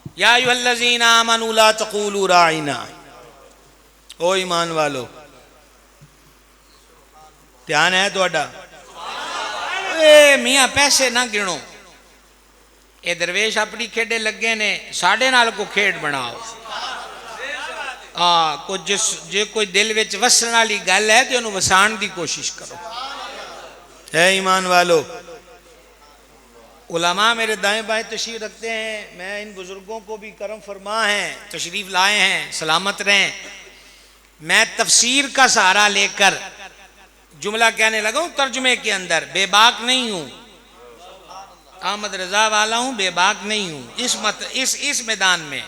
या अय्युहल्लज़ीना आमनू ला तक़ूलू राइना, ओ ईमान वालो ध्यान है तुहाडा। ए मियाँ पैसे ना गिनो, ये दरवेश अपनी खेडे लगे ने, साढ़े नाल को खेड बनाओ। हाँ को जिस जे कोई दिल विच वसन वाली गल है तो उन्होंने वसाण की कोशिश करो। है ईमान वालो, उलमा मेरे दाएं बाएं तशरीफ रखते हैं, मैं इन बुजुर्गों को भी करम फरमा है, तशरीफ लाए हैं, सलामत रहें। मैं तफसीर का सहारा लेकर जुमला कहने लगा हूं, तर्जुमे के अंदर बेबाक नहीं हूं, अहमद रजा वाला हूं, बेबाक नहीं हूं इस मैदान में।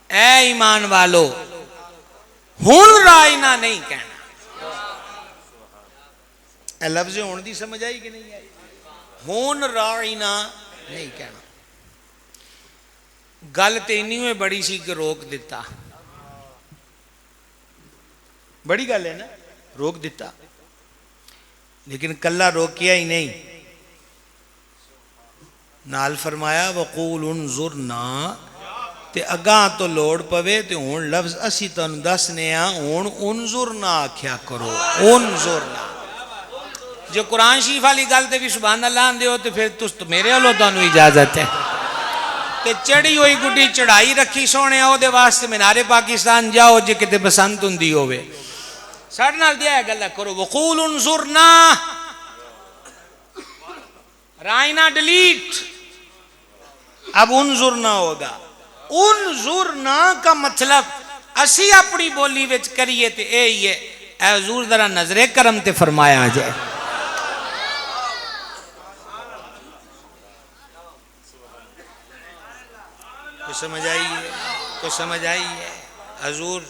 ए ईमान वालो, हुन राइना नहीं कहना। लफ्ज हुन दी समझ आई कि नहीं आई? हुन राइना नहीं कहना। गल तो इन्नी में बड़ी सी कि रोक दिता, बड़ी गल है ना, रोक दिता, लेकिन कल्ला रोकिया ही नहीं, नाल फरमाया वक़ूल उन्ज़ुरना, ते अगा तो लोड़ पवे तो हुण लफ्ज असी तुहानू दसने आ, हुण उन्ज़ुरना आख्या करो, उन्ज़ुरना। जो कुरान शरीफ वाली गल ते भी सुभान अल्लाह आंदे हो तो फिर तुस तो मेरे वालों तुहानू इजाजत है। ते चढ़ी हुई गुड्डी चढ़ाई रखी सोने, ओदे वास्ते मीनारे पाकिस्तान जाओ जे किते बसंत हुंदी होवे, साडे नाल दिया गल्ला करो। वक़ूल उन्ज़ुरना, राइना डिलीट, अब उन्ज़ुरना होगा। उन्ज़ुरना का मतलब असी अपनी बोली विच करिए ते ए ही है, ऐ हुजूर जरा नजरे करम ते फरमाया आ जाए। तो समझ आई है, तो समझ आई है, हुजूर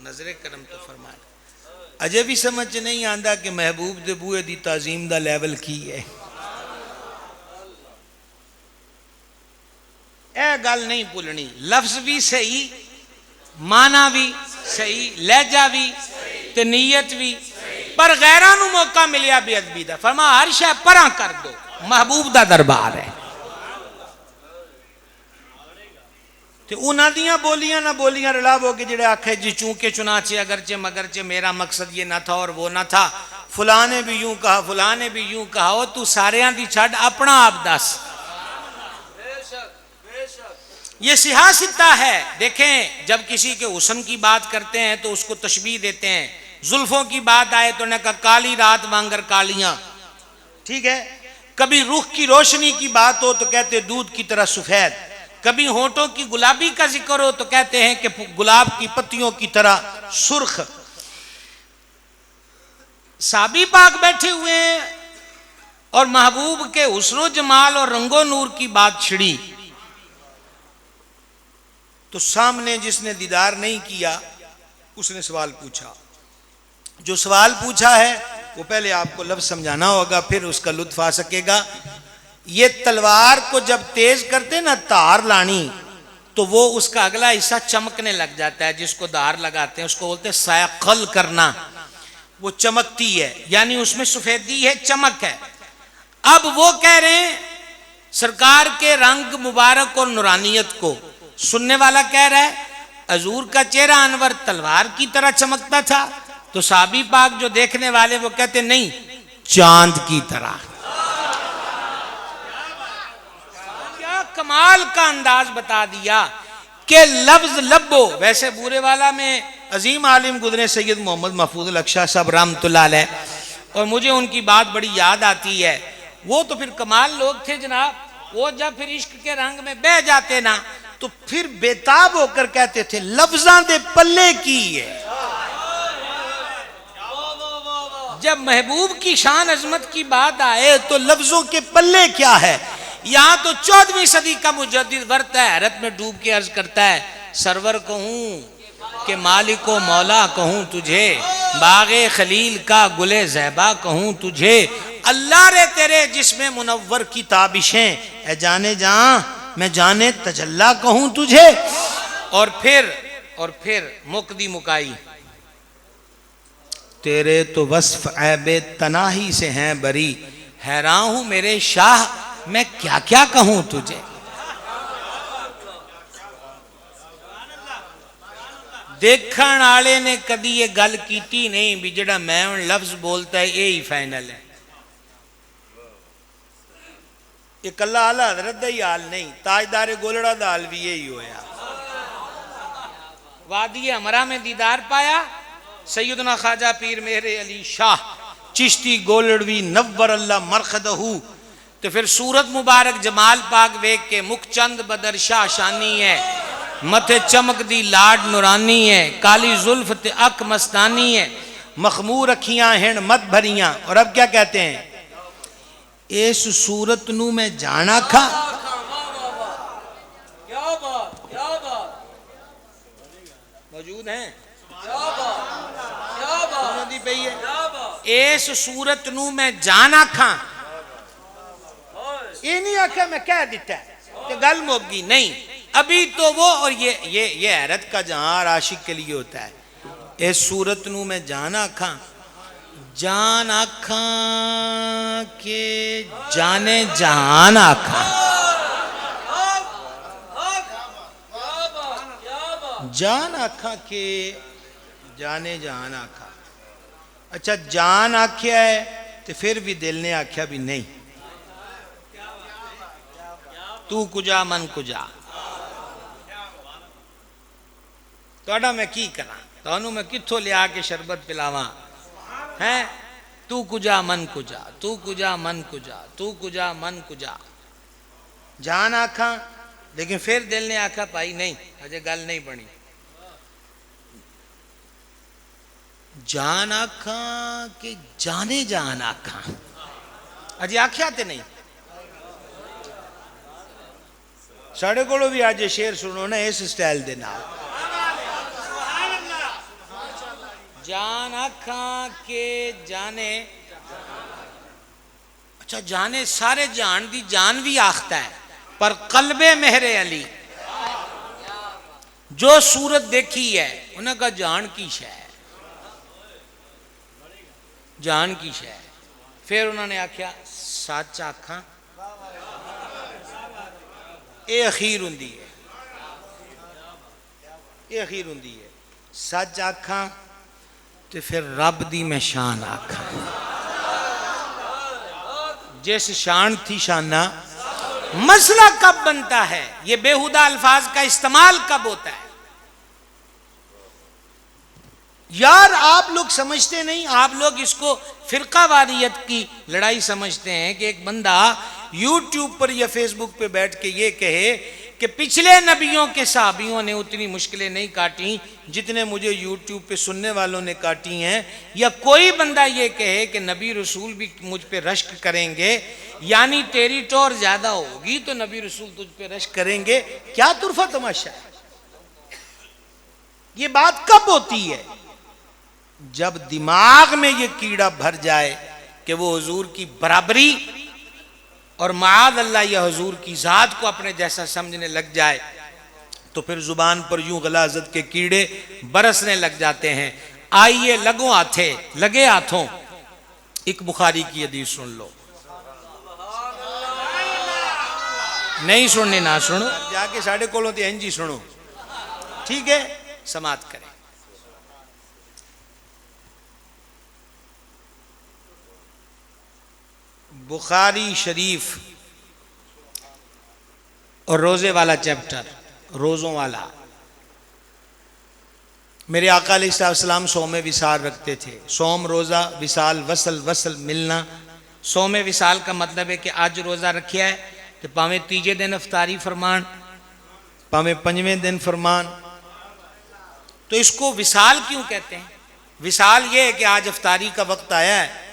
नजरे करम तो फरमाया। अजे भी समझ नहीं आंदा कि महबूब दे बूए दी ताजीम दा लेवल की है। ए गल नहीं भुलनी, लफ्ज भी सही, माना भी सही, लहजा भी ते नीयत भी, पर गैरां नू मौका मिलिया बेअदबी दा, फरमा हर शै परां कर दो, महबूब दा दरबार है। ते उन्हां दियां बोलियां ना बोलियां रलावो कि जेड़े आखे जी चूंकि चुनाचे अगरचे मगरचे मेरा मकसद ये ना था और वो ना था, फलाने भी यूं कहा, फलाने भी यूं कहा, हो तू सारियां दी छड़ अपना आप दस। ये सियासत है। देखें, जब किसी के हुस्न की बात करते हैं तो उसको तशबीह देते हैं, जुल्फों की बात आए तो ने कहा काली रात वांगर कालियां, ठीक है। कभी रुख की रोशनी की बात हो तो कहते दूध की तरह सफेद, कभी होठों की गुलाबी का जिक्र हो तो कहते हैं कि गुलाब की पत्तियों की तरह सुर्ख। साबी पाक बैठे हुए हैं और महबूब के हुस्नो जमाल और रंगो नूर की बात छिड़ी, तो सामने जिसने दीदार नहीं किया उसने सवाल पूछा। जो सवाल पूछा है वो पहले आपको लफ्ज समझाना होगा, फिर उसका लुत्फ आ सकेगा। ये तलवार को जब तेज करते ना धार लानी, तो वो उसका अगला हिस्सा चमकने लग जाता है, जिसको धार लगाते हैं उसको बोलते हैं सायकल करना, वो चमकती है, यानी उसमें सफेदी है, चमक है। अब वो कह रहे हैं सरकार के रंग मुबारक और नूरानियत को, सुनने वाला कह रहा है हजूर का चेहरा अनवर तलवार की तरह चमकता था, तो साहबी पाक जो देखने वाले वो कहते नहीं, चांद की तरह। क्या कमाल का अंदाज बता दिया कि लफ्ज लब्बो। वैसे बूरे वाला में अजीम आलिम गुजरे सैयद मोहम्मद महफूज अल-अक्शा साहब रहमतुल्लाह अलैह, और मुझे उनकी बात बड़ी याद आती है। वो तो फिर कमाल लोग थे जनाब, वो जब फिर इश्क के रंग में बह जाते ना तो फिर बेताब होकर कहते थे लफ्जां दे पल्ले की है। जब महबूब की शान अजमत की बात आए तो लफ्जों के पल्ले क्या है। यहां तो 14वीं सदी का मुजद्दिद वर्त है, हैरत में डूब के अर्ज करता है सरवर कहूं कि मालिको मौला कहूं तुझे, बागे खलील का गुले ज़ैबा कहूं तुझे, अल्लाह रे तेरे जिसमें मुनव्वर की ताबिशें, ए जाने जा मैं जाने तजल्ला कहूं तुझे। और फिर मुकदी मुकाई, तेरे तो वस्फ ऐबे तनाही से हैं बरी, हैरान हूं मेरे शाह मैं क्या क्या कहूं तुझे। देखण आले ने कदी ये गल कीती नहीं भी जेड़ा मैं हुण लफ्ज बोलता है यही फाइनल है। ये कला आला हजरत का ही हाल नहीं, ताजदारे गोलड़ा का हाल भी यही होया। वादी हमरा में दीदार पाया सैयदना ख्वाजा पीर मेरे अली शाह चिश्ती गोलड़वी नव्वर अल्लाह मरखदहू। तो फिर सूरत मुबारक जमाल पाक वेख के मुख चंद बदर शाह शानी है, मथे चमक दी लाड नुरानी है, काली जुल्फ ते अक मस्तानी है, मखमूर अखियां हिण मत भरियां। और अब क्या कहते हैं, इस सूरत नू मैं जाना खा। मौजूद हैं इस सूरत नू मैं जाना खा। ये नहीं आखा मैं कह दिता तो गल मुक्की नहीं, अभी तो वो। और ये हैरत का जहां आशिक के लिए होता है। इस सूरत नू मैं जाना खा, जान आखा के जाने जहान आखा, जान आखा के जाने जहान आखा। अच्छा जान आख्या है तो फिर भी दिल ने आख्या भी नहीं, तू कुजा मन कुजा। तो मैं की करा, तो मैं किथों लिया के शरबत पिलावा है। तू कुजा मन कुजा, तू कुजा मन कुजा, तू कुजा मन कुजा। जान आखा लेकिन फिर दिल ने आखा भाई नहीं अजय गल नहीं बनी। जान आखा के जाने जान आखा, अजय आख्या ते नहीं। साढ़े को भी आज शेर सुनो ना इस स्टाइल दे नाल। जान आखा के जाने, अच्छा जाने सारे जान दी जान भी आखता है, पर कल्बे मेहरे अली जो सूरत देखी है उन्हें जान की शै, जान की शै। फिर उन्होंने आख्या सच आखा ये अखीर हुंदी है, ये अखीर हुंदी है। सच आखा तो फिर रब दी मैं शान आखा, जिस शान थी शाना। मसला कब बनता है, ये बेहुदा अल्फाज का इस्तेमाल कब होता है। यार आप लोग समझते नहीं, आप लोग इसको फिरकावारियत की लड़ाई समझते हैं कि एक बंदा यूट्यूब पर या फेसबुक पे बैठ के ये कहे कि पिछले नबियों के साहबियों ने उतनी मुश्किलें नहीं काटी जितने मुझे यूट्यूब पे सुनने वालों ने काटी हैं, या कोई बंदा ये कहे कि नबी रसूल भी मुझ पे रश्क करेंगे, यानी तेरी टोर ज्यादा होगी तो नबी रसूल तुझ पे रश्क करेंगे। क्या तुरफा तमाशा है। ये बात कब होती है, जब दिमाग में ये कीड़ा भर जाए कि वो हुजूर की बराबरी और माद अल्लाह या हुजूर की जात को अपने जैसा समझने लग जाए, तो फिर जुबान पर यूं गलाजत के कीड़े बरसने लग जाते हैं। आइए लगो हाथे लगे हाथों एक बुखारी की हदीस सुन लो। नहीं सुननी ना सुनो, जाके साढ़े कोलों ते इंजी सुनो, ठीक है, समाप्त करें। बुखारी शरीफ और रोजे वाला चैप्टर, रोजों वाला। मेरे आका अलैहिस्सलाम सोम विसाल रखते थे। सोम रोजा विसाल वसल, वसल मिलना। सोम विसाल का मतलब है कि आज रोजा रखिया है तो भावें तीजे दिन अफ्तारी फरमान, भावें पंजवें दिन फरमान। तो इसको विसाल क्यों कहते हैं। विसाल ये है कि आज अफ्तारी का वक्त आया है,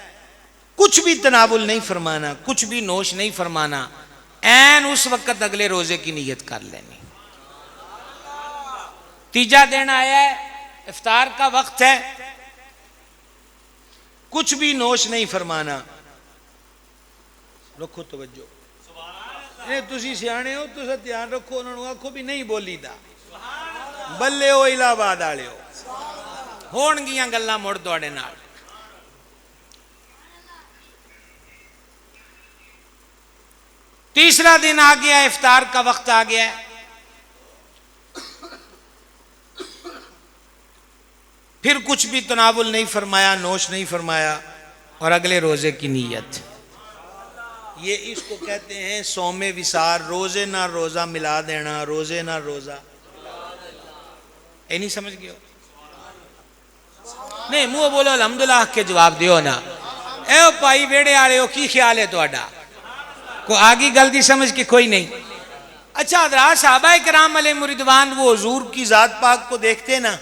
कुछ भी तनावुल नहीं फरमाना, कुछ भी नोश नहीं फरमाना, ऐन उस वक्त अगले रोजे की नीयत कर लेनी। तीजा दिन आया है, इफ्तार का वक्त है, कुछ भी नोश नहीं फरमाना। रखो तवज्जो, तुसी सियाने हो, तुसा ध्यान रखो, उन्होंने आखो भी नहीं बोली दा बल्ले हो इलाहाबाद आले हो, होणगियां गल्लां मुड़ तुहाडे नाल। तीसरा दिन आ गया, इफ्तार का वक्त आ गया। फिर कुछ भी तनावुल नहीं फरमाया, नोश नहीं फरमाया, और अगले रोज़े की नीयत। ये इसको कहते हैं सौमे विसार, रोज़े ना रोज़ा मिला देना, रोज़े ना रोज़ा। ये नहीं समझ गए? नहीं, मुँह बोलो अल्हम्दुलिल्लाह के जवाब दियो ना। ए भाई वेड़े आले हो, की ख्याल है तुहाडा? को आगे गलती समझ के कोई नहीं। अच्छा हज़रात, सहाबा किराम अलैहिम रिदवान वो हुजूर की ज़ात पाक को देखते ना,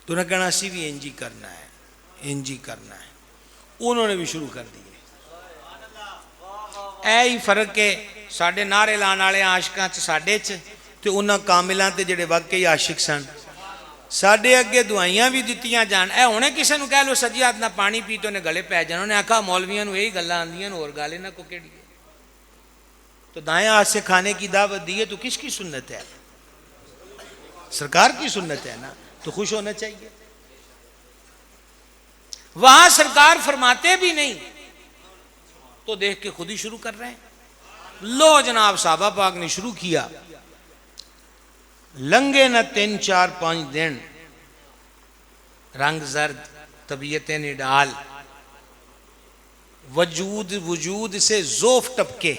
तो उन्हें कहना असी भी इंज ही करना है, इंज ही करना है। उन्होंने भी शुरू कर दिए। ऐ ही फर्क है साढ़े नारे लाने वाले आशिकां च साढ़े च, ते उन्हां कामिलां ते जिहड़े वाकई आशिक सन। साढ़े अगे दुआइयां भी दित्तियां जान। ऐ हुणे किसे नूं कह लो सज्जी हाथ नाल पानी पी, तो उन्हें गले पै जाण। उन्हें आखा मौलवियां नूं यही गल्लां आंदियां, होर गल इन्हां को किहड़ी है? तो दाएं हाथ से खाने की दावत दी है तो किसकी सुन्नत है? सरकार की सुन्नत है ना, तो खुश होना चाहिए। वहां सरकार फरमाते भी नहीं, तो देख के खुद ही शुरू कर रहे हैं। लो जनाब, साहबा पाक ने शुरू किया। लंघे न 3 4 5 दिन, रंग जर्द, तबीयतें निडाल, वजूद से जोफ टपके।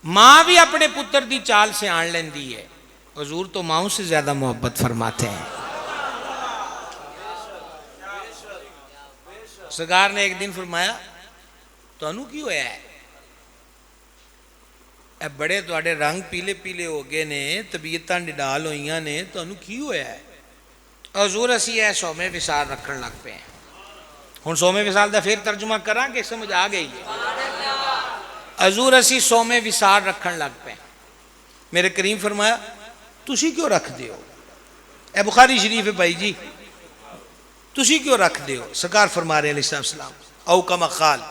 मां भी अपने पुत्र की चाल से आन लेंदी है। हुजूर तो माओ से ज्यादा मोहब्बत फरमाते हैं। सरकार ने एक दिन फरमाया, तुहानू की होया है? ए बड़े तुहाडे रंग पीले पीले हो गए ने, तबीयतां निडाल होईयां ने, तुहानू की होया है? हुजूर असी ए सौमे विसाल रखण लग पे। हुण सौमे विसाल दा फिर तर्जुमा करांगे, समझ आ गई है? हुजूर असी सौमे विसाल रखण लग पे। मेरे करीम फरमाया, तुसी क्यों रखते हो? ए बुखारी शरीफ है भाई जी, तुसी क्यों रखते हो? सरकार फरमा रहे अलैहिस्सलाम, औ कमा खाल,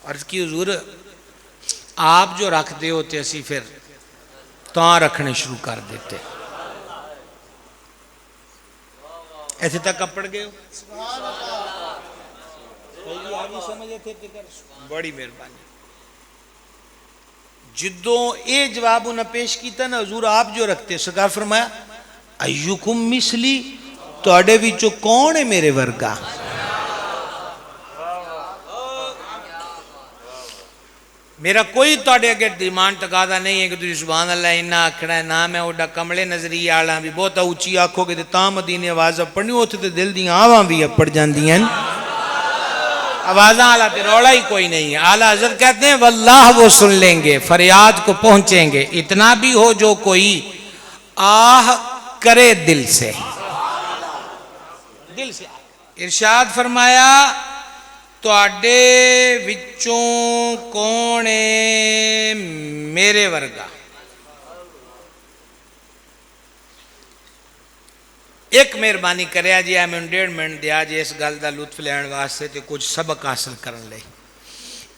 अर्ज की हुजूर आप जो रखते हो तो असी फिर तां रखने शुरू कर देते। इथे तक अपड़ गए हो? बड़ी मेहरबानी। जिद्दों ये जवाब उन्हें पेश किया ना, हुजूर आप जो रखते, सरकार फरमाया, अय्युकुम मिसली, तुहाडे विचों कौन है मेरे वर्गा? मेरा कोई तुहाडे अगे डिमांड तकादा नहीं है कि तुसीं सुभान अल्लाह इन्ना आखना है। ना मैं ओडा कमले नजरिए वाला भी, बहुत उच्ची आखोगे तो तां मदीने आवाज़ अपड़नी, उत्थे तो दिल दी आवां भी अपड़ जांदियां। आवाज़ां वाला तो रौला ही कोई नहीं है। आला हज़रत कहते हैं, वल्लाह वो सुन लेंगे, फरियाद को पहुंचेंगे। इतना भी हो जो कोई आह करे दिल से, दिल से। इरशाद फरमाया, तुहाडे विचों कौन है मेरे वर्गा? एक मेहरबानी करे जी, मैंने 1.5 मिनट दिया जी इस गल का लुत्फ लैण वास्ते, तो कुछ सबक हासिल करने लई।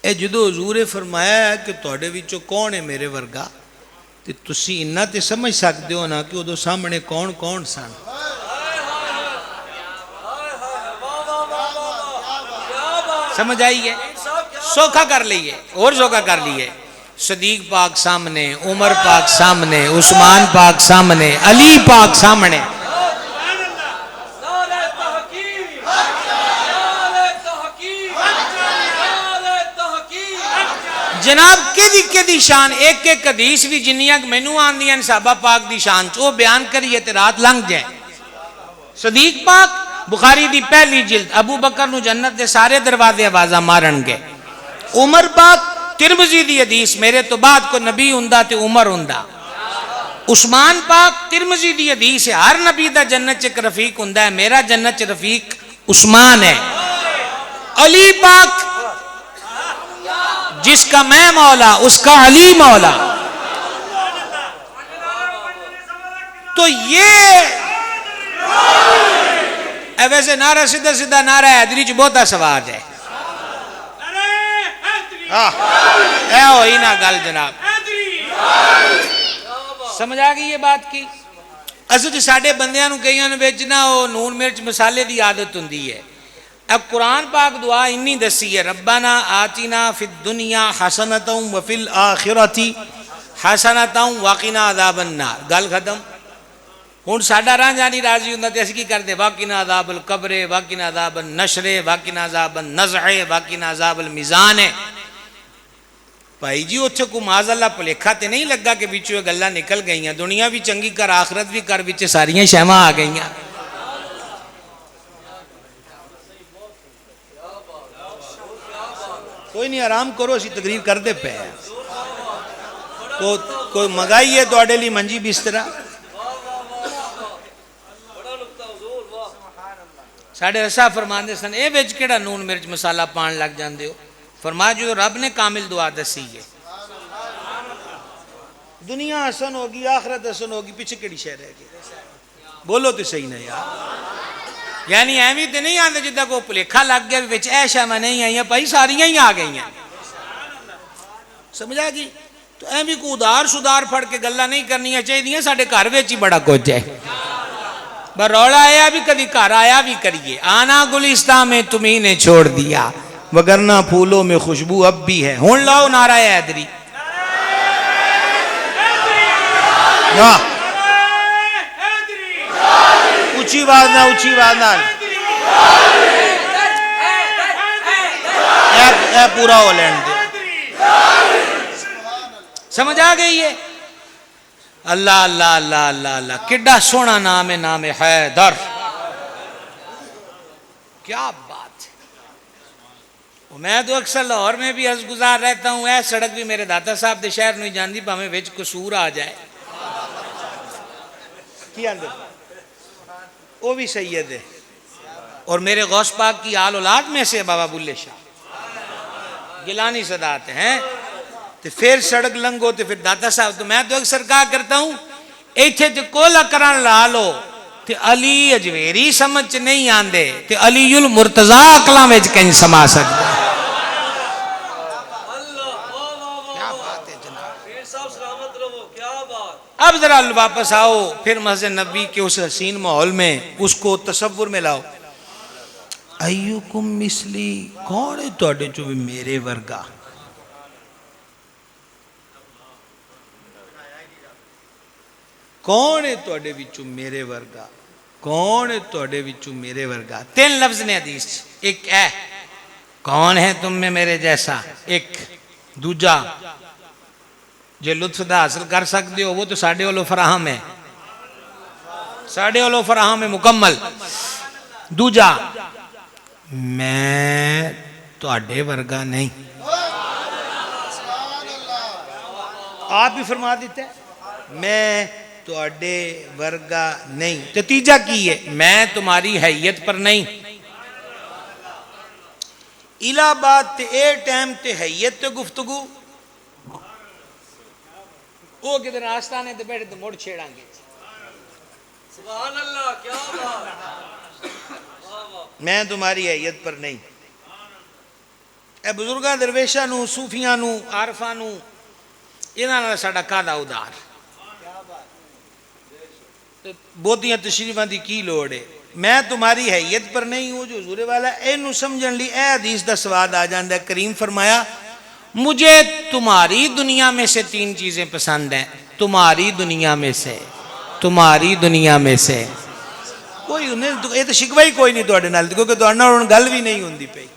ए जदों हुजूर ने फरमाया कि तुहाडे विचों कौन है मेरे वर्गा, तो तुसी इन्ना तो समझ सकते हो ना कि उदों सामने कौन कौन सन। समझ आई है? सौखा कर लीए, और सौखा कर लिए। सदीक पाक सामने, उमर पाक सामने, उस्मान पाक सामने, अली पाक सामने। जनाब केदी शान, एक एक हदीस भी जिन्नियां मैनू आंदियां साहबा पाक दी शान च, वो बयान करिए ते रात लंघ जाए। सदीक पाक बुखारी दी पहली जिल्द, अबू बकर नू जन्नत दे सारे दरवाजे आवाजा मारनगे। उमर पाक तिरमिजी दी हदीस, मेरे तो बाद को नबी हुंदा ते उमर हुंदा। उस्मान पाक तिरमिजी दी हदीस है, हर नबी दा जन्नत च एक रफीक हुंदा है, मेरा जन्नत च रफीक उस्मान है। अली पाक, जिसका मैं मौला उसका अली मौला। तो ये वैसे नारा सीधा सीधा नारा हैदरी च बहुता सवाद है। ना गल जनाब, समझ आ गई ये बात की? असल च साडे बंदियां नूं कईयां नूं विच ना वो नून मिर्च मसाले की आदत हुंदी है। अब कुरान पाक दुआ इन्नी दसी है, रब्बाना आतिना फिद दुनिया हसनतम व फिल आखिरती हसनतम वक़िना अज़ाबन नार, गल खत्म। हुण साडा रांझा नहीं राजी हुंदा ते असीं की करदे, वक़िना अज़ाबल कब्रे, वक़िना अज़ाबन नशरे, वक़िना अज़ाबन नज़हे, वक़िना अज़ाबल मीज़ान है। भाई जी उत्थे को माज़अल्लाह भुलेखा तो नहीं लगा कि विचों गल्लां निकल गई, दुनिया भी चंगी कर आखरत भी कर, विच सारियां शैवां आ गई। कोई नहीं, आराम करो, असीं तकरीर करते पे। कोई मंगाई है तुहाडे लई मंजी बिस्तरा? साढ़े रसा फरमाते सन, ए विच किहड़ा नून मिर्च मसाला पान लग जाते हो? फरमाया जो रब ने कामिल दुआ दसी है, दुनिया हसन होगी, आखरत हसन होगी, पीछे किहड़ी शय रह गई? बोलो तो सही ना यार। यानी एवं तो नहीं आते जिदा को भुलेखा लग गया विच ऐ शैवां नहीं आई, भाई सारियां ही आ गई। समझ आ गई? तो एवं को उदार सुधार फड़ के गल्लां नहीं करनियां चाहिए। साडे घर विच ही बड़ा कुछ है, पर रौला आया भी कभी घर आया भी करिए। आना गुलिस्तान में तुम्ही ने छोड़ दिया, वगरना फूलों में खुशबू अब भी है। हुण लाओ नारा हैदरी। ऊंची आवाज ना, ऊंची आवाज ना, पूरा हो लेने दे। समझ आ गई है? अल्लाह अल्लाह अल्लाह अल्लाह अल्लाह, किड्डा सोहना नाम है, नाम है हैदर। क्या बात है। मैं तो अक्सर लाहौर में भी अर्ज गुजार रहता हूँ, ऐ सड़क भी मेरे दाता साहब के शहर नहीं जाती, भावें विच कसूर आ जाए। वो भी सैयद है और मेरे गौस पाक की आल औलाद में से बाबा बुल्ले शाह गिलानी सदाते हैं। तो फिर सड़क लंघो तो फिर दाता साहब, तो मैं तो अक्सर कहा करता हूँ, इत्थे तो कोला करन ला लो ते अली अजमेरी समझ च नहीं आंदे, ते अलीयुल मुर्तजा अकलां विच कहीं समा सकते। क्या बात है जनाब। अब जरा वापस आओ फिर मस्जिद नबी के उस हसीन माहौल में, उसको तसव्वुर में लाओ। अय्युकुम मिसली, कौन है तुहाडे चों भी मेरे वर्गा? कौन है तुहाडे विचों मेरे वर्गा? कौन है तुहाडे विचों मेरे वर्गा? तीन लफ्ज ने हदीस, एक है कौन है तुम में मेरे जैसा, एक दूजा जो लुत्फदा हासिल कर सकते हो वो तो साढ़े वालों फराहम है, साढ़े वालों फराहम है मुकम्मल। दूजा मैं तुहाडे वर्गा नहीं। आप भी फरमा देते मैं तुहाडे वर्गा नहीं। तो तीजा की है, मैं तुम्हारी हैयत पर नहीं। इलाहाबाद ते ए टाइम ते हैयत ते गुफ्तगू, वो किधर आस्थाने ते बैठे तो मुड़ छेड़ांगे। सुभान अल्लाह, क्या बात। मैं तुम्हारी हैयत पर नहीं। ए बुजुर्गां दरवेशां नूं, सूफियां नूं, आरफां नूं, इन्हां नाल साडा कादा उधार। तो बहुतियां तशरीफां दी की लोड़ है। मैं तुम्हारी हैयत पर नहीं हूं, जो हुजूर वाला इनू समझण लई ए हदीस दा स्वाद आ जांदा है। करीम फरमाया, मुझे तुम्हारी दुनिया में से तीन चीजें पसंद हैं। तुम्हारी दुनिया में से, तुम्हारी दुनिया में से। कोई उन्हें ये तो शिकवा ही कोई नहीं तुहाडे नाल, क्योंकि तुहाडे नाल हुण गल भी नहीं हुंदी पई।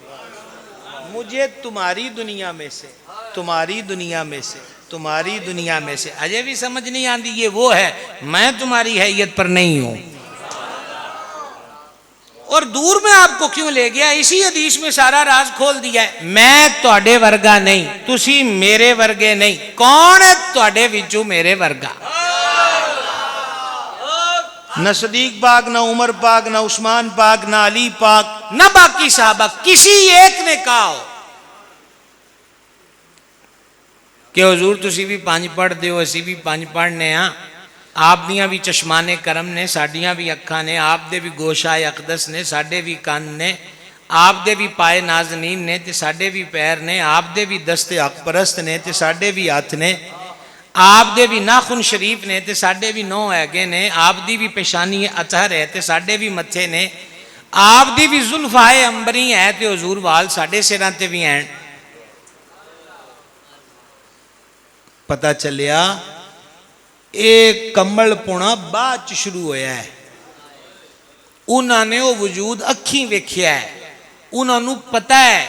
मुझे तुम्हारी दुनिया में से, तुम्हारी दुनिया में से, तुम्हारी दुनिया में से। अजय भी समझ नहीं आती, ये वो है मैं तुम्हारी हैयत पर नहीं हूं। और दूर में आपको क्यों ले गया? इसी हदीस में सारा राज खोल दिया है। मैं तुहाडे वर्गा नहीं, तुसी मेरे वर्गे नहीं। कौन है तुहाडे विचों मेरे वर्गा? न सदीक पाक, न उमर पाक, न उस्मान पाक, न अली पाक, न बाकी साहबा, किसी एक ने कहा हो कि हुजूर तुसी भी पंज पढ़ते हो, असी भी पंज पढ़ने हाँ, आप दियां भी चश्माने करम ने, साडियां भी अखां ने, आप दे भी गोशाए अकदस ने, साडे भी कान ने, आप दे भी पाए नाजनीन ने ते साडे भी पैर ने, आप दे भी दस्ते हक परस्त ने ते साडे भी हथ ने, आप दे भी नाखुन शरीफ ने ते साडे भी नौ हैगे ने, आप दी भी पेशानी अतहर है ते साडे भी मत्थे ने, आप दी भी जुल्फाए अंबरी है ते हुजूर वाल साडे सिरां ते भी हैं। पता चलिया एक कमल पुणा बाद च शुरू होया है। उन्होंने वो वजूद अखी वेख्या है, उन्होंने पता है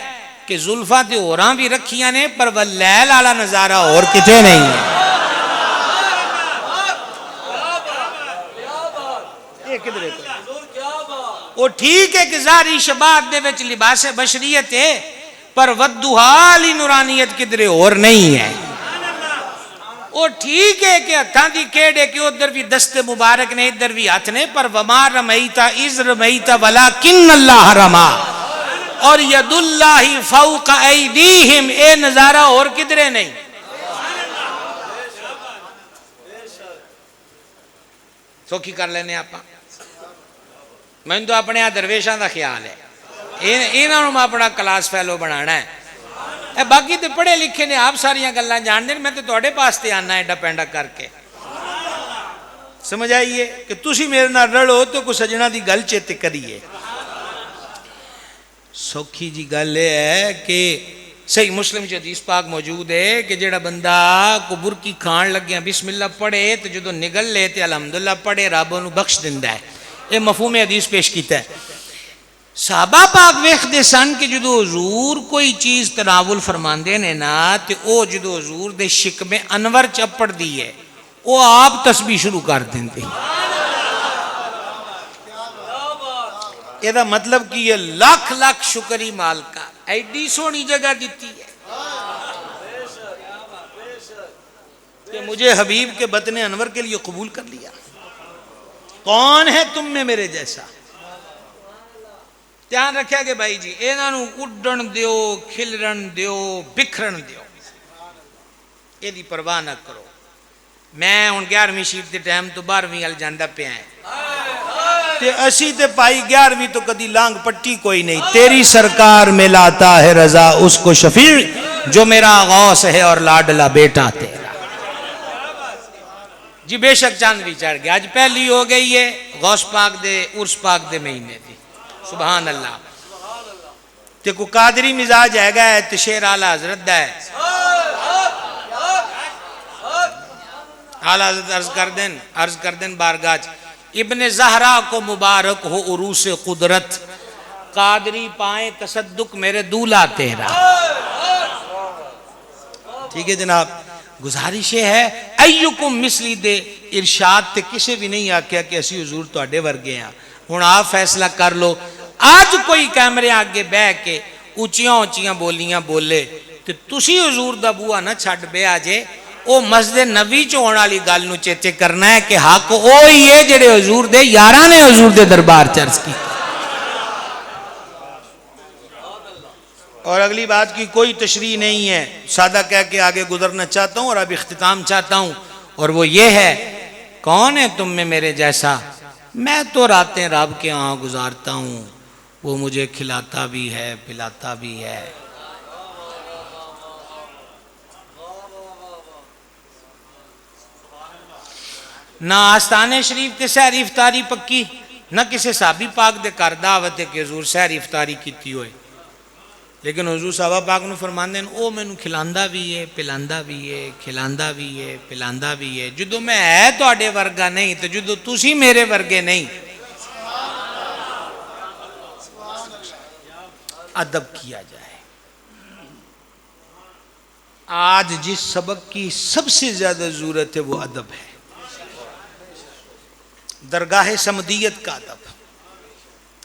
कि जुल्फा तो होरां भी रखिया ने पर वलैल वाला नजारा और किते नहीं है। वो ठीक है कि जारी शबाब दे विच लिबास बशरियत है, पर वद्दुहाली नूरानियत किधरे और नहीं है। वो ठीक है कि हथा दी खेड है कि उधर भी दस्ते मुबारक ने इधर भी हाथ ने, पर वमा रमईता इज रमईता वलाकिन अल्लाह रमा और यदुल्लाहि फौका ऐदीहिम, ए नजारा और किधरे नहीं। सौखी कर लेने आप। मैं तो अपने दरवेशा का ख्याल है, इन्होंने मैं अपना क्लास फैलो बनाना है। बाकी तो पढ़े लिखे ने, आप सारिया गल्लां जानते, मैं तो तुहाडे पास ते आना एडा पेंडा करके। समझ आइए कि तुसी मेरे नाल रलो तो कोई सजना की गल चेते करिए। सौखी जी गल है कि सही मुस्लिम च हदीस पाक मौजूद है कि जेड़ा बंदा को बुरकी खान लग्या बिस्मिल्लाह पढ़े तो जो निगल ले तो अलहमदुल्ला पढ़े, रब उन्हें बख्श दिंदा है। ये मफहूम हदीस पेश किया है। साहबा पाक वेखते सन कि जो हजूर कोई चीज़ तनावुल फरमाते ने ना, तो वह जो हजूर के शिकमे अनवर चपड़ती है वो आप तस्बीह शुरू कर देंगे। यदा मतलब कि ये लाख लाख शुक्री मालका, एडी सोहनी जगह दी है कि मुझे हबीब के बतने अनवर के लिए कबूल कर लिया। कौन है तुम में मेरे जैसा? ध्यान रखा कि भाई जी इन्हों उड़न दियो, खिलरन दियो, बिखरन दियो, यदि परवाह ना करो। मैं हुण 11वीं शीट के टाइम तो 12वीं वाल जांदा पिया है, ते असी ते पाई 11वीं तो कदी लांग पट्टी कोई नहीं। तेरी सरकार में लाता है रजा उसको शफीर जो मेरा गौस है और लाडला बेटा तेरा। जी बेशक चांद भी चढ़ गया, आज पहली हो गई है गौस पाक दे उर्स पाक दे महीने की। सुभान अल्लाह। ते को कादरी मिजाज हैगा है तो शेर आला हजरत दा है। आला हजरत अर्ज कर देन बारगाह इब्ने ज़हरा को मुबारक हो उरूस कुदरत, कादरी पाए तसद्दुक मेरे दूल्हा तेरा। ठीक है जनाब, गुजारिश है अय्युकुम मिसली दे इरशाद ते किसी भी नहीं आख्या कि असी हुजूर तुहाडे वर्गे हैं। हुण आप फैसला कर लो। आज कोई कैमरे आगे बह के उचियां उचियां बोलियां बोले तो तुसी हुजूर दा बूआ ना छड्ड बिया जे। वो मस्जिद नबी च होने वाली गल नूं चेते करना है कि हक वो ही है जेड़े हुजूर दे यारां ने हुजूर दे दरबार चर्च की। और अगली बात की कोई तशरीह नहीं है, सादा कह के आगे गुजरना चाहता हूं और अब इख्तिताम चाहता हूं, और वो ये है कौन है तुम में मेरे जैसा? मैं तो रातें रब के यहाँ गुजारता हूँ, वो मुझे खिलाता भी है पिलाता भी है। ना आस्ताने शरीफ के सहरी इफ्तारी पक्की, ना किसी साहबी पाक दे घर दावत है कि हजूर सहरी इफ्तारी की होए, लेकिन हजूर साहबा पाक नूं फरमांदे ने ओ मैनू खिलांदा भी है पिलांदा भी है खिलांदा भी है पिलांदा भी है। जदों मैं है तुहाडे वर्गा नहीं तो जदों तुसी मेरे वर्गे नहीं, अदब किया जाए। आज जिस सबक की सबसे ज्यादा जरूरत है वो अदब है, दरगाह समदियत का अदब।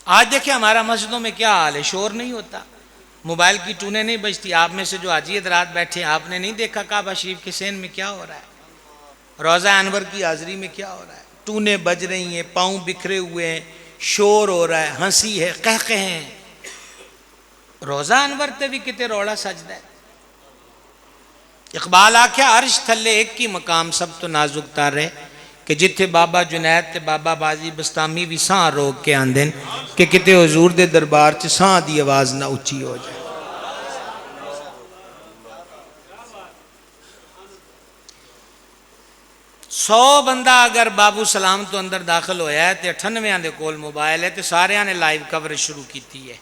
आज देखिए हमारा मस्जिदों में क्या हाल है, शोर नहीं होता, मोबाइल की टूने नहीं बजती। आप में से जो हाजी हज़रात बैठे आपने नहीं देखा काबा शरीफ के सेन में क्या हो रहा है, रोज़ा अनवर की हाजिरी में क्या हो रहा है। टूने बज रही हैं, पाँव बिखरे हुए हैं, शोर हो रहा है, हंसी है, कहके हैं। रोज़ा अनवर ते भी किते रौला सजदा है। इकबाल आख्या अर्श थले एक ही मकाम सब तो नाजुक तारे, कि जिथे बाबा जुनैद ते बाबा बाजी बस्तामी भी साह रोक के आंदे कि किते हुजूर दे दरबार च साह दी आवाज़ ना उच्ची हो जाए। 100 बंदा अगर बाबू सलाम तो अंदर दाखिल होया है तो 98 दे कोल मोबाइल है तो सारिया ने लाइव कवरेज शुरू की है।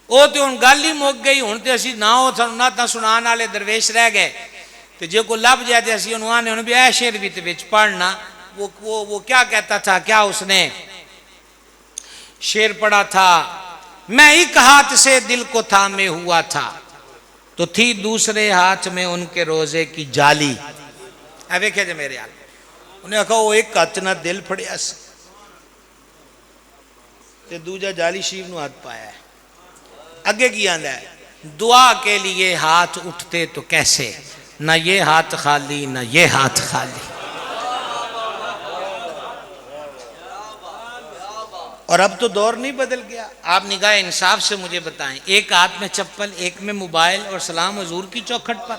वो तो हुण गल ही मुक गई। हुण तो असी ना वो नातां सुनाने वाले दरवेश रह गए। तो जो कोई लभ जाए तो असी उन्होंने आने भी ऐ शेर भी विच पढ़ना। वो क्या कहता था, क्या उसने शेर पढ़ा था, मैं एक हाथ से दिल को थामे हुआ था तो थी दूसरे हाथ में उनके रोजे की जाली। ऐ वेख्या जे मेरे हाल उन्हें आखा वो एक हाथ ना दिल फड़िया ते दूजा जाली शीव नूं हाथ पाया है। अगे की आंदा है, दुआ के लिए हाथ उठते तो कैसे, ना ये हाथ खाली ना ये हाथ खाली। और अब तो दौर नहीं बदल गया। आप निगाह इंसाफ से मुझे बताएं, एक हाथ में चप्पल, एक में मोबाइल और सलाम हुजूर की चौखट पर।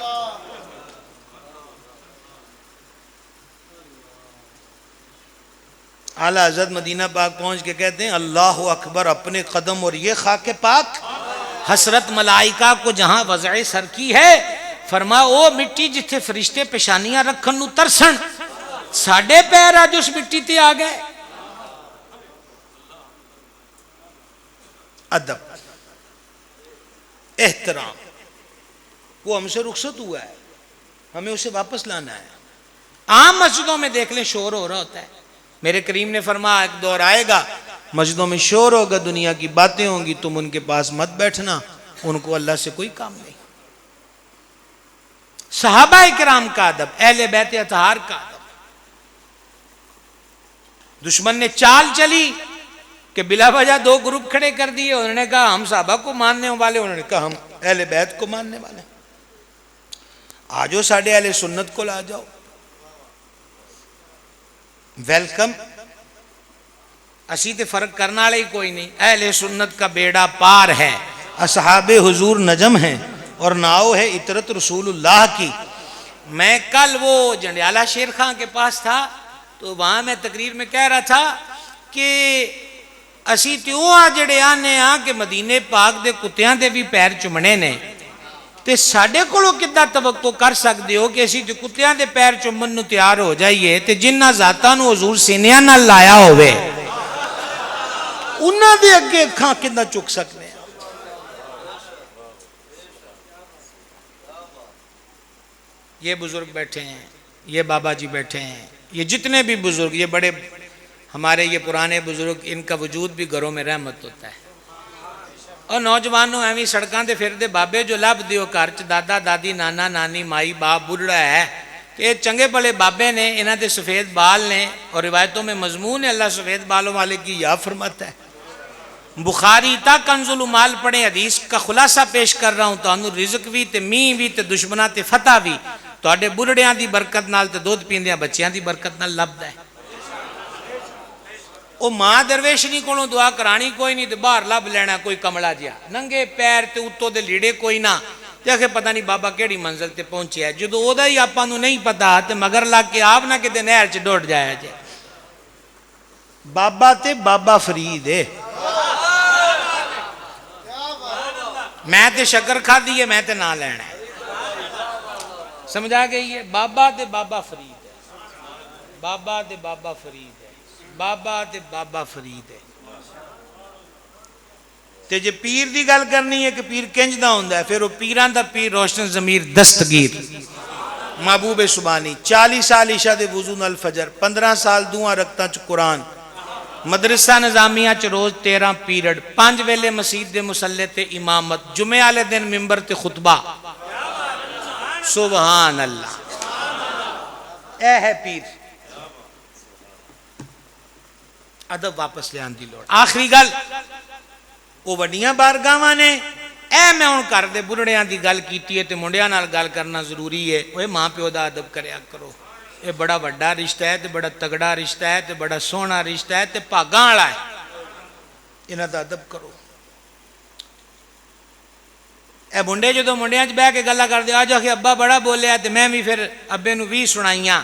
आला हज़रत मदीना पाक पहुंच के कहते हैं अल्लाह अकबर अपने कदम और ये खाके पाक, हसरत मलाइका को जहां वज़अ सर की है, फरमा ओ मिट्टी जिथे फरिश्ते पेशानियां रखन नूं तरसन, साडे पैर अज उस मिट्टी ते आ गए। अदब, एहतराम, वो हमसे रुखसत हुआ है, हमें उसे वापस लाना है। आम मस्जिदों में देख लें शोर हो रहा होता है। मेरे करीम ने फरमाया एक दौर आएगा मस्जिदों में शोर होगा, दुनिया की बातें होंगी, तुम उनके पास मत बैठना, उनको अल्लाह से कोई काम नहीं। सहाबा इकराम का अदब, अहले बैत अतहार का अदब। दुश्मन ने चाल चली कि बिला वजह दो ग्रुप खड़े कर दिए। उन्होंने कहा हम सहाबा को मानने वाले, उन्होंने कहा हम अहले बैत को मानने वाले। आ जाओ साढ़े अहले सुन्नत को ला जाओ, वेलकम। असी ते फर्क करने वाले ही कोई नहीं। अहले सुन्नत का बेड़ा पार है, असहाबे हुजूर नजम है और नाव है इतरत रसूलुल्लाह की। मैं कल वो जंडियाला शेर खां के पास था, तो वहां मैं तकरीर में कह रहा था कि असी तो आ जड़े आने आ कि मदीने पाक दे कुत्तियां दे भी पैर चुमने ने, ते साडे कोलों किद्दां तवक्को कर सकदे हो कि असी ते कुत्तियां दे पैर चुमन नूं तैयार हो जाइए, ते जिन्हां जातां नूं हुजूर सीनियां नाल लाया होवे उन्हां दे अगे अखां किद्दां चुक सकदे आ। ये बुजुर्ग बैठे हैं, ये बाबा जी बैठे हैं, ये जितने भी बुजुर्ग, ये बड़े हमारे ये पुराने बुजुर्ग, इनका वजूद भी घरों में रहमत होता है। और नौजवानों एवं सड़कों से फिरते बाबे जो लभ दियो घर च दादा दादी नाना नानी माई बाप बुढ़ड़ा है, तो ये चंगे भले बाबे ने, इन्हों के सफ़ेद बाल ने और रिवायतों में मजमून है अल्लाह सफ़ेद बालों वाले की या फरमाता है। बुखारी तक कंजुल उमाल पढ़े हदीस का खुलासा पेश कर रहा हूँ, तो रिजक भी ते मीह भी ते दुश्मना ते फतह भी तुहाडे बुढ़ड़ियां की बरकत नाल ते दुध पींदियां बच्चियां की बरकत नाल लभदा है। वो मां दरवेशनी को दुआ करानी कोई नहीं, तो बाहर लभ लेना कोई कमला जिहा, नंगे पैर ते उत्तों दे लीड़े कोई ना, ते आखे पता नहीं बाबा केड़ी मंजिल ते पहुंचे है। जो ओदा ही आपां नूं नहीं पता ते मगर लग के आप ना किते नहर च डुੱਟ जाया जे। बाबा ते बाबा फरीद है। मैं ते शक्कर खाधी है, मैं ते ना लेना है, समझा गई है। बाबा ते बाबा फरीद है, बाबा ते बाबा फरीद है, बाबा ते बाबा फरीद है। ते जे पीर की गल करनी है कि पीर किंज दा हुंदा है, फिर वो पीरां दा पीर रोशन जमीर दस्तगीर महबूब सुबानी 40 साल ईशा दे वुजू नाल फजर, 15 साल दुआ रकतां च कुरान, मदरसा निजामिया च रोज 13 पीरियड, 5 वेले मसीत दे मुसल्ले ते इमामत, जुमे वाले दिन मिंबर ते खुतबा। सुभान अल्लाह, ऐ है पीर। अदब वापस ले आने की लोड़। आखिरी गल, वो वड्डियां बारगावां ने, ऐ मैं हुण घर दे बुढ़ड़ियां दी गल कीती है, ते मुंडियां नाल गल करना जरूरी है। ओए मां प्यो दा अदब करया करो, ये बड़ा वड्डा रिश्ता है, ते बड़ा तगड़ा रिश्ता है, ते बड़ा सोहना रिश्ता है, ते भागां वाला है, इन्हां दा अदब करो। ए मुंडे जो मुंडियां च बह के गल्लां करदे आ जाके अब्बा बड़ा बोलिया, ते मैं भी फिर अब्बे नूं 20 सुणाइयां।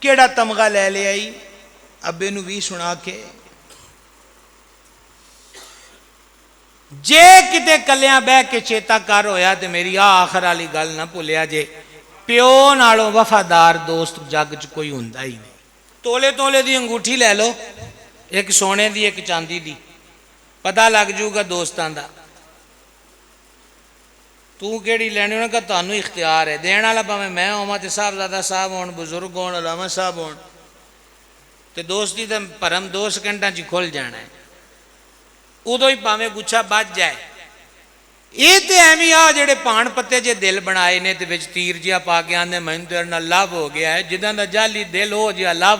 केड़ा तमगा लै लिया ई अब्बे नूं 20 सुना के। जे किते कलियां बह के चेता कर होया ते मेरी आखिर वाली गल ना भुलिया जे, प्यो नालों वफादार दोस्त जग च कोई हुंदा ही नहीं। तोले तोले दी अंगूठी लै लो, एक सोने दी एक चांदी दी, पता लग जूगा दोस्तों का। तू केड़ी लैनी, उन्हें कहा तुहानू इख्तियार है, देने वाला भावें मैं होवां ते साहबजादा साहब होण, बुजुर्ग होण, अलामा साहब होण, ते दोस्ती तो भरम 2 सेकंडां च खुल जाना है। उदों ही भावें गुच्छा बच जाए। ये तो एवं आ जेडे पान पत्ते जे दिल बनाए ने ते विच तीर जिहा पा के आंदे मैनूं तेरे नाल लव हो गया है, जिदा दा जाली दिल हो जिहा लव।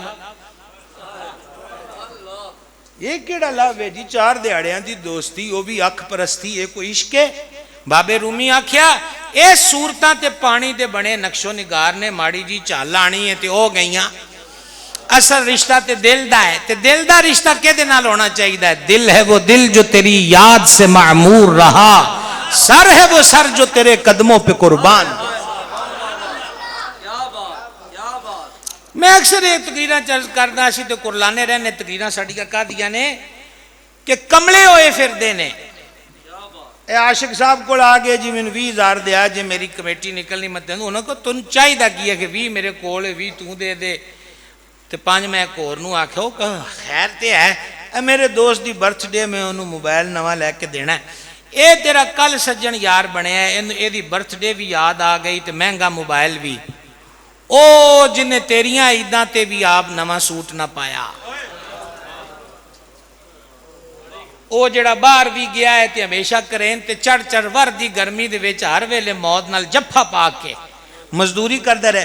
ये केड़ा लव है जी? 4 दिहाड़ियां दी दोस्ती, वो भी अख परस्ती, ये कोई इश्क है? बाबे रूमी आख्या ये सूरतां ते पानी दे बने नक्शो निगार ने, माड़ी जी चाल आनी है ते हो गईयां। असल रिश्ता ते दिल दा है, ते दिल दा रिश्ता किहदे नाल होना चाहिए? दिल है वो दिल जो तेरी याद से मामूर रहा, सर है वो सर जो तेरे कदमों पे कुर्बान। मैं अक्सर ये तकरीरां चर्च करदा सी ते कुरलाने रहने, तकरीरां साडियां कहदियां ने कि कमले होए फिरदे ने। आशिक साहब को आ गए जी, मैंने 20,000 दिया जे मेरी कमेटी निकलनी, मत उन्होंने को तुम चाहिए की है कि 20 मेरे कोल 20 तू दे दे ते 5 मैं एक होर नूं आख्या। खैर तो है, मेरे दोस्त की बर्थडे में उन्होंने मोबाइल नवा लैके देना है, ये तेरा कल सज्जन यार बनया, इहदी बर्थडे भी याद आ गई तो महंगा मोबाइल भी। ओ जिन्हें तेरिया ईदां ते भी आप नवा सूट ना पाया, वो जड़ा बाहर भी गया है तो हमेशा करेन ते चढ़ चढ़ वर्दी गर्मी दे विच हर वेले मौत नाल जफ्फा पा के मजदूरी करता रहे,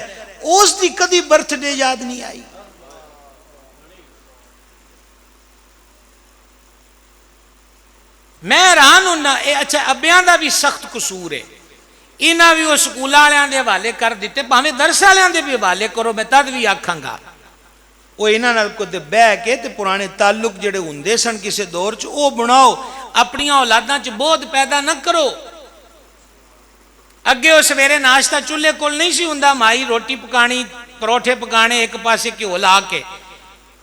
उसकी कदी बर्थडे याद नहीं आई। मैं हैरान होना। अच्छा अब्बियां दा भी सख्त कसूर है, इन्हां भी वो स्कूल वालियां दे हवाले कर दिते, भावें दरस वालियां दे भी हवाले करो, मैं तद भी आखांगा वो इन्हां नाल कोई बह के ते पुराने ताल्लुक जिहड़े हुंदे सन किसी दौर च वो बनाओ, अपनियां औलादां च बोझ पैदा न करो। अगे वो सवेरे नाश्ता चूल्हे कोल नहीं सी हुंदा, माई रोटी पकानी, परोठे पकाने, एक पासे घ्यो ला के,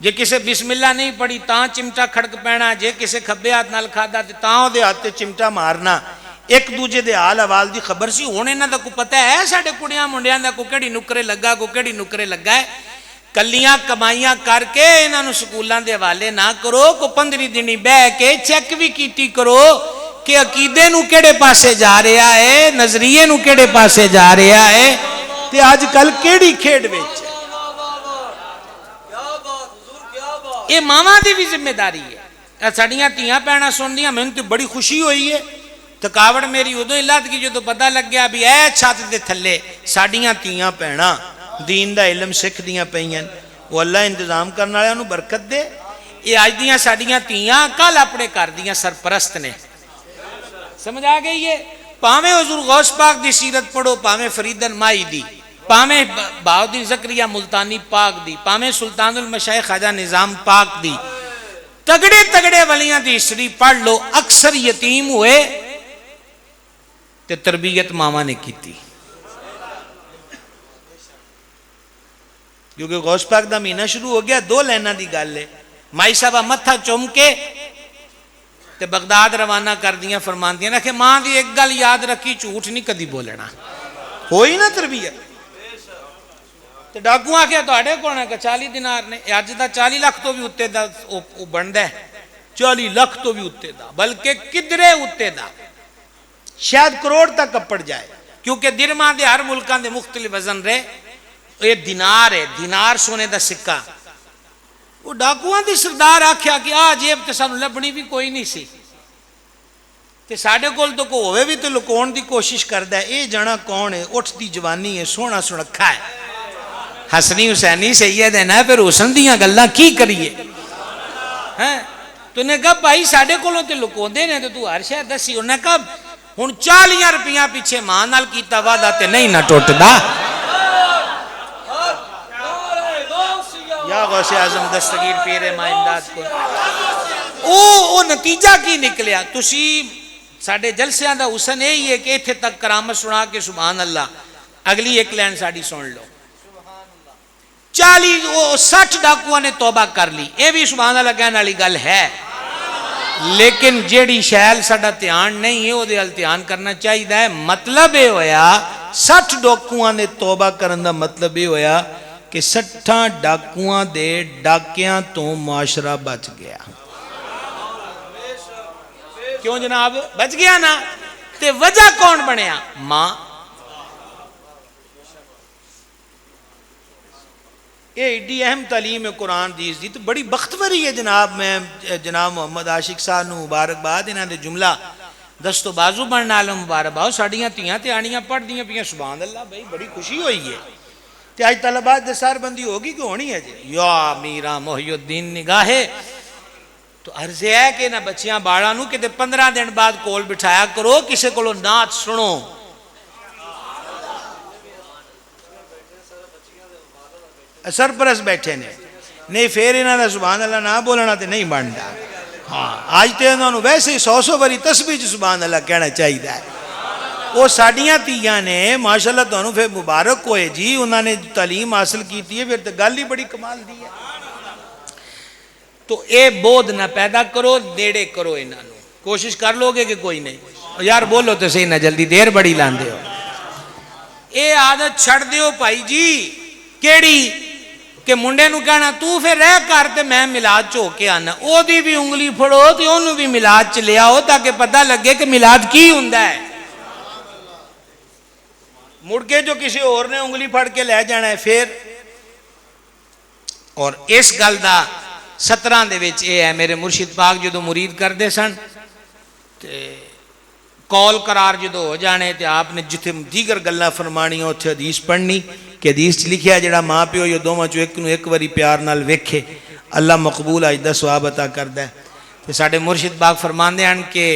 जे किसे बिस्मिल्ला नहीं पढ़ी तां चिमटा खड़क पैना, जे किसे खब्बे हाथ नाल खादा ते तां उहदे हाथ ते चिमटा मारना। एक दूजे दे हाल हवाल दी खबर सी। हुण इन्हां दा कोई पता है साडे कुड़ियां मुंडियां दा, कोई केड़ी नुकरे लगा, कोई केड़ी नुकरे लगा है? कलियां कमाइयां करके इन्हां नूं स्कूलां दे हवाले ना करो, को 15 दिन बह के चेक भी कीती करो कि अकीदे नूं केड़े पासे जा रहा है, नजरिए नूं केड़े पासे जा रहा है, ते अजकल केड़ी खेड विच। ये मावां दी भी जिम्मेदारी है। साडियां धीआं भैणां सुनदियां, मैनूं तो बड़ी खुशी हुई है। थकावट मेरी उदों ही लथ गई जो पता लग गया भी ए छत के थले साडियां धीआं भैणां दीन दा इलम सिखदियां पईयां। वो अल्लाह इंतजाम करने वालियां नूं बरकत दे। ये अज दियां साडियां धीआं कल अपने घर दियां सरपरस्त ने। समझ आ गई है? भावें हुजूर गौस पाक दी सीरत पढ़ो, भावें फरीदन माई दी, भावें बहाउद्दीन ज़करिया मुल्तानी पाक दी, भावें सुल्तानुल मशाइख ख्वाजा निज़ाम पाक दी, तगड़े तगड़े वलियां दी हिस्ट्री पढ़ लो। अक्सर यतीम हुए ते तरबियत मामा ने की, क्योंकि गौस पाक दा महीना शुरू हो गया। 2 लाइनां दी गल है। माई साहबा मत्था चुम के ते बगदाद रवाना कर दियां, फरमांदियां ने कि मां दी एक गल याद रखी, झूठ नहीं कदी बोलना। होई ना तरबियत। तो डाकू आख्या तुहाडे कोल है? 40 दिनार ने। अज दा 40 लाख तो भी उत्ते दा बनदा है, 40 लाख तो भी उत्ते दा, बल्कि किधरे उत्ते दा, शायद करोड़ तक अपड़ जाए, क्योंकि दिरमां दे हर मुल्कां दे मुख्तलिफ वजन रहे। ये दिनार है, दिनार सोने दा सिक्का। वो डाकुआं दी सरदार आख्या कि आ जेब ते सानू लभनी भी कोई नहीं सी, ते साडे कोल तो कोई होवे भी तो लुकाउण दी कोशिश करदा है। ये जाना कौन है? उठदी जवानी है, सोहना सुनखा है, हसनी हुसैनी सैयद है ना, फिर हुसन दियां गल्लां की करिए हैं? तूने कहा भाई साडे कोलों ते लुकाउंदे ने ते तू हर शै दसी। उन्हें कहा हुण 40 रुपया पीछे मां नाल कीता वादा ते नहीं ना टुटदा। या गौसे आजम दस्तगीर पीरे मां इमदाद को ओ नतीजा की निकलिया? तुसी साडे जलसियां दा हुसन यही है कि इत्थे तक करामत सुना के सुभान अल्लाह। अगली एक लाइन साडी सुन लो। 60 डाकुआं ने तौबा कर ली, ये भी सुभान अल्लाह कहने वाली गल है। लेकिन जेड़ी शैल साडा ध्यान नहीं है उहदे अल ध्यान करना चाहिए। मतलब ये होया 60 डाकुआं ने तौबा करन दा मतलब ये होया कि 60 डाकुआं दे डाकियां तो मुआशरा बच गया। क्यों जनाब बच गया ना। ते वजह कौन बनया? मां। ये एडी अहम तालीम है कुरान दी दी तो बड़ी बख्तवरी है जनाब। मैं जनाब मोहम्मद आशिक साहब नूं मुबारकबाद, इन्हां दे जुमला दस्तो बाजू बनने वाले मुबारकबाद। साड़ियां धियां ते आनियां पढ़दियां पियां, सुभान अल्लाह भाई बड़ी खुशी हुई है। ते अज तलबात दे सरबंदी होगी कि होनी है जी। या मीरा मोहिउद्दीन निगाहे तो अर्ज है कि ना बच्चियां बालों नूं किते 15 दिन बाद कोल बिठाया करो, किसी कोलों नात सुनो। सरपरस्त बैठे ने नहीं, फिर इन्हां दा सुभान अल्लाह ना बोलना तो नहीं बनता। हाँ अज तो इन्होंने वैसे ही 100 बारी तस्बीह सुभान अल्लाह कहना चाहिए है। वो साड़ियाँ धीयां ने माशाअल्लाह, तुहानू फिर मुबारक होए जी, उन्होंने तालीम हासिल की है, फिर तो गल ही बड़ी कमाल दी है। तो ये बोध ना पैदा करो, नेड़े करो इन्हों। कोशिश कर लोगे कि कोई नहीं यार बोलो तो सही ना, जल्दी देर बड़ी लांदे हो। ये आदत छड़ दियो भाई जी। केड़ी कि मुंडे नूं कहना तू फिर रह कर ते मैं मिलाद च होके आना, ओदी भी उंगली फड़ो ते ओनू भी मिलाद च ले आओ, ताकि पता लगे कि मिलाद की हुंदा है। मुड़ के जो किसी और ने उंगली फड़ के ले जाना है फिर। और इस गल दा 17 दे विच ये है, मेरे मुर्शिद पाक जो मुरीद करते सन ते कौल करार जो हो जाने ते आपने जिथे दीगर गल्लां फरमानियां उत्थे हदीस पढ़नी कि हदीस लिखिया जिहड़ा माँ प्यो ये दोवां चों एक नूं एक वारी प्यार नाल वेखे अल्लाह मकबूल अज दा सवाब अता करदा है। ते साडे मुर्शिद पाक फरमांदे हन कि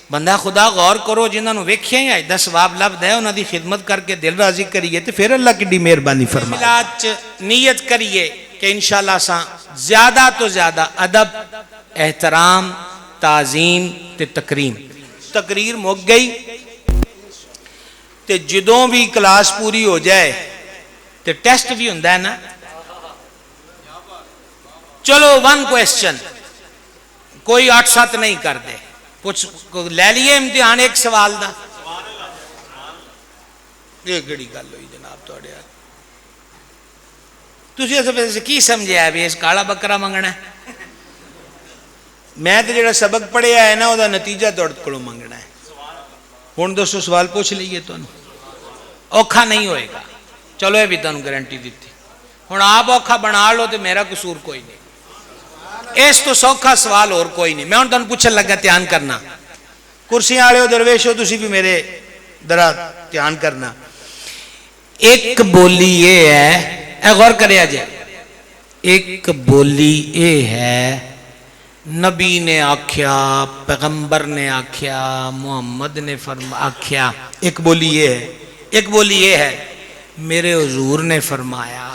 बंदा खुदा गौर करो, जिन्होंने वेख्या ही अज दा सवाब लभदा है, उन्हां दी खिदमत करके दिल राजी करिए तो फिर अल्लाह किड्डी मेहरबानी फरमाए। मिलाद च नियत करिए कि इंशाअल्लाह असां ज्यादा तो ज्यादा अदब, एहतराम, ताजीम ते तकरीम। तकरीर मुक गई तो जदों भी क्लास पूरी हो जाए तो टेस्ट भी होंदा है ना। चलो 1 क्वेश्चन, कोई 8-7 नहीं करते, कुछ ले लिए इम्तिहान एक सवाल दा। ये केड़ी गल हुई जनाब तुहाडे? तुसीं इस वजह से की समझिया भी इस काला बकरा मंगना है? मैं तो जो सबक पढ़िया है ना वह नतीजा तुहाडे कोलों मंगना है। हुण दसो सवाल पूछ लीए, तुहानूं औखा नहीं होएगा। चलो ये भी तुहानूं गारंटी दी। हुण आप औखा बना लो तो मेरा कसूर कोई नहीं। इस तो सौखा सवाल और कोई नहीं। मैं हुण तुहानूं पुछण लगा, ध्यान करना। कुर्सियां वाले हो, दरवेशो, तुसीं भी मेरे दरा ध्यान करना। एक बोली ये है, गौर करिया जे, एक बोली ये है, नबी ने आख्या, पैगंबर ने आख्या, मोहम्मद ने आख्या। एक बोली ये है, एक बोली ये है, मेरे हुजूर ने फरमाया,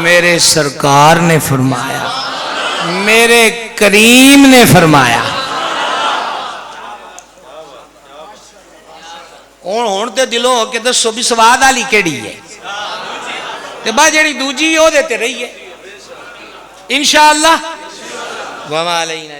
मेरे सरकार ने फरमाया, मेरे करीम ने फरमाया। हुण ते दिलों हो के दसो भी स्वाद वाली केड़ी है, ते बस जेड़ी दूजी ओहदे ते रही है इंशाअल्लाह। वमा अलैना